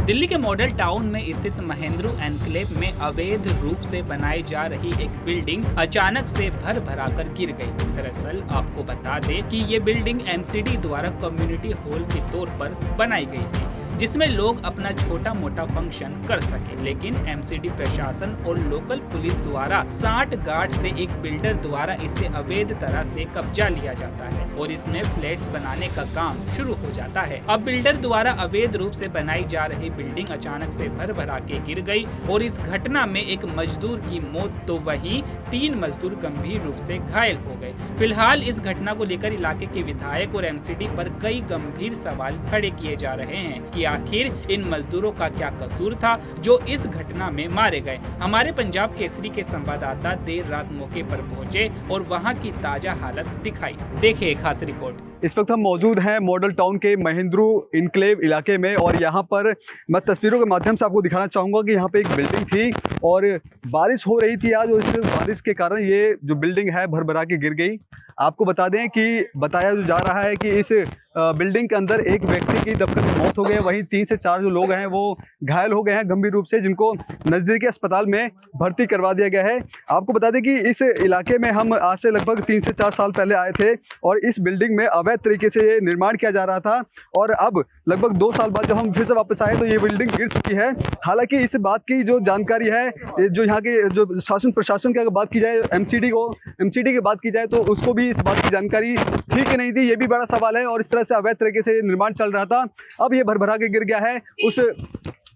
दिल्ली के model town में स्थित महेंद्रू एन्क्लेव में अवैध रूप से बनाई जा रही एक बिल्डिंग अचानक से भर भराकर गिर गई। दरअसल आपको बता दें कि ये बिल्डिंग एमसीडी द्वारा कम्युनिटी हॉल के तौर पर बनाई गई थी, जिसमें लोग अपना छोटा मोटा फंक्शन कर सके। लेकिन एमसीडी प्रशासन और लोकल पुलिस द्वारा 60 गार्ड से एक बिल्डर द्वारा इसे अवैध तरह से कब्जा लिया जाता है और इसमें फ्लैट्स बनाने का काम शुरू हो जाता है। अब बिल्डर द्वारा अवैध रूप से बनाई जा रही बिल्डिंग अचानक से भर भरा के गिर गई और इस घटना में एक मजदूर की मौत तो वहीं 3 मजदूर गंभीर रूप से घायल हो गए। फिलहाल इस घटना को लेकर इलाके के विधायक और एमसीडी पर कई गंभीर सवाल खड़े किए जा रहे हैं कि आखिर इन मजदूरों का क्या कसूर था जो इस घटना में मारे गए। हमारे पंजाब केसरी के संवाददाता देर रात मौके पर पहुंचे और वहां की ताजा हालत दिखाई। देखिए एक खास रिपोर्ट। इस वक्त हम मौजूद हैं मॉडल टाउन के महेंद्रू एन्क्लेव इलाके में और यहाँ पर मैं तस्वीरों के माध्यम से आपको दिखाना चाहूँगा कि यहाँ पे एक बिल्डिंग थी और बारिश हो रही थी आज और इस बारिश के कारण ये जो बिल्डिंग है भर भरा के गिर गई। आपको बता दें कि बताया जो जा रहा है कि इस बिल्डिंग के अंदर एक व्यक्ति की दबकर के मौत हो गई है, वहीं 3 से 4 जो लोग हैं वो घायल हो गए हैं गंभीर रूप से, जिनको नज़दीकी अस्पताल में भर्ती करवा दिया गया है। आपको बता दें कि इस इलाके में हम आज से लगभग 3 से 4 साल पहले आए थे और इस बिल्डिंग में अवैध तरीके से ये निर्माण किया जा रहा था और अब लगभग 2 साल बाद जब हम फिर से वापस आए तो ये बिल्डिंग गिर चुकी है। हालांकि इस बात की जो जानकारी है, जो यहाँ के जो शासन प्रशासन की अगर बात की जाए, एमसीडी की बात की जाए तो उसको भी इस बात की जानकारी ठीक नहीं थी। ये भी बड़ा सवाल है और इस तरह से अवैध तरीके से निर्माण चल रहा था। अब ये भर भरा के गिर गया है। उस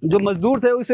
जो मजदूर थे उस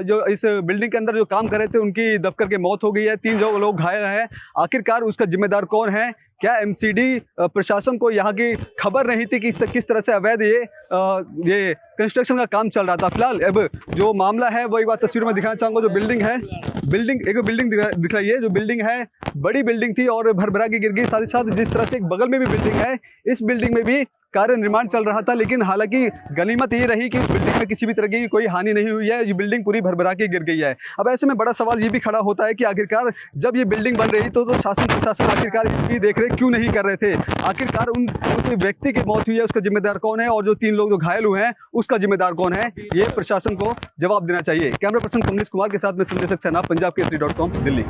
जो इस बिल्डिंग के अंदर जो काम कर रहे थे उनकी दबकर के मौत हो गई है, 3 जो लोग घायल हैं। आखिरकार उसका जिम्मेदार कौन है? क्या एमसीडी प्रशासन को यहाँ की खबर नहीं थी कि किस तरह से अवैध ये कंस्ट्रक्शन का काम चल रहा था? फिलहाल अब जो मामला है वो एक बार तस्वीर में दिखाना चाहूँगा। जो बिल्डिंग है, एक बिल्डिंग दिख रही है, जो बिल्डिंग है बड़ी बिल्डिंग थी और भर भरा के गिर गई। साथ ही साथ जिस तरह से एक बगल में भी बिल्डिंग है, इस बिल्डिंग में भी कार्य निर्माण चल रहा था, लेकिन हालांकि गनीमत ये रही कि इस बिल्डिंग में किसी भी तरह की कोई हानि नहीं हुई है। ये बिल्डिंग पूरी भरभरा के गिर गई है। अब ऐसे में बड़ा सवाल ये भी खड़ा होता है कि आखिरकार जब ये बिल्डिंग बन रही तो शासन प्रशासन आखिरकार इसकी देखरेख क्यों नहीं कर रहे थे? आखिरकार उस व्यक्ति की मौत हुई है, उसका जिम्मेदार कौन है? और जो 3 लोग जो घायल हुए हैं उसका जिम्मेदार कौन है? ये प्रशासन को जवाब देना चाहिए। कैमरा पर्सन कमलेश कुमार के साथ में संजय सक्सेना, पंजाब केसरी.com, दिल्ली।